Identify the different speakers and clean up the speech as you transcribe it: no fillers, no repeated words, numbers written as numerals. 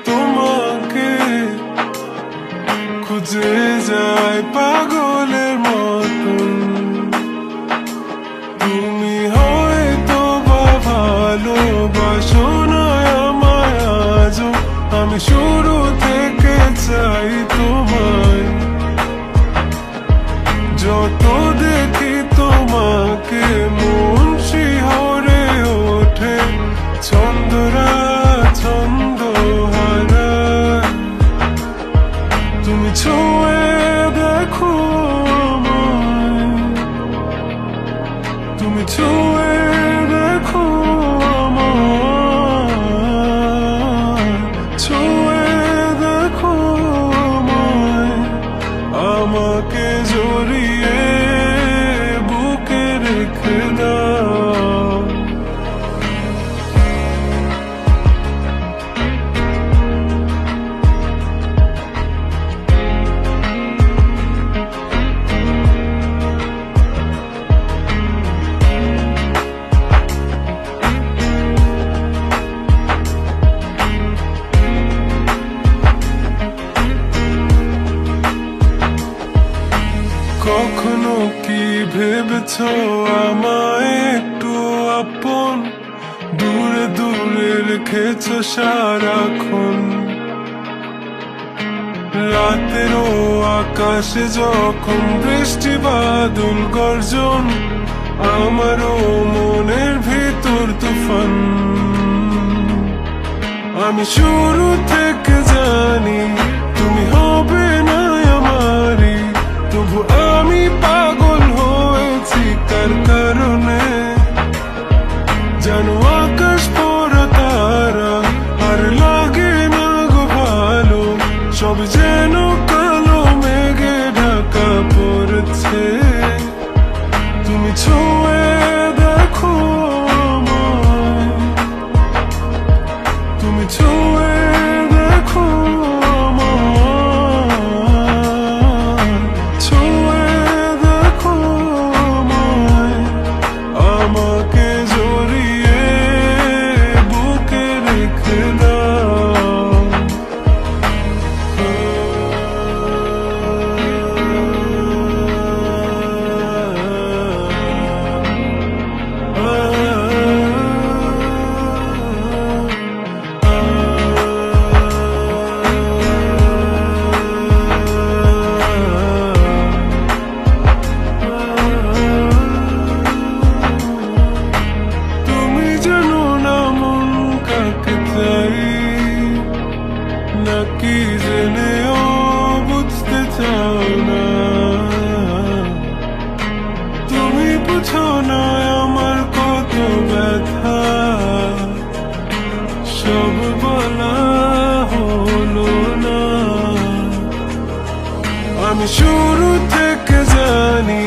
Speaker 1: তোমাকে খুঁজে যায় পাগলের মতন। তুমি হয়তো বা ভালোবাসো না আমায় আজও, আমি শুরু থেকে চাই তোমায়। যত দেখি তোমাকে মন শিহরে ওঠে, ছন্দরা ছন্দ হারায়। তুমি ছুঁয়ে দেখো আমায়, তুমি ছুঁয়ে দেখো আমায়, ছুঁয়ে দেখো আমায়, আমাকে জড়িয়ে বুকে রেখে দাও। কখনো কি ভেবেছ আমায় একটু আপন, দূরে দূরে রেখেছ সারাক্ষণ। রাতেরও আকাশে যখন বৃষ্টি বাদল গর্জন, আমারও মনের ভিতর তুফান। আমি শুরু থেকে জানি তুমি হবে না আমারই, তবু আমি পাগল হয়েছি কার কারণে। জানো আকাশ পড়া তারা আর লাগে না গো ভালো, সব যেন কালো মেঘে ঢাকা পড়ছে। তুমি ছুঁয়ে দেখো আমায়, তুমি ছুঁয়ে দেখো আমায়, ছুঁয়ে দেখো আমায়, আমাকে জড়িয়ে বুকে রেখে দাও। তুমি জানো না মন কাকে চাই, নাকি জেনেও বুঝতে চাও না। তুমি বুঝো না আমার কত ব্যথা, সব বলা হলো না। আমি শুরু থেকে জানি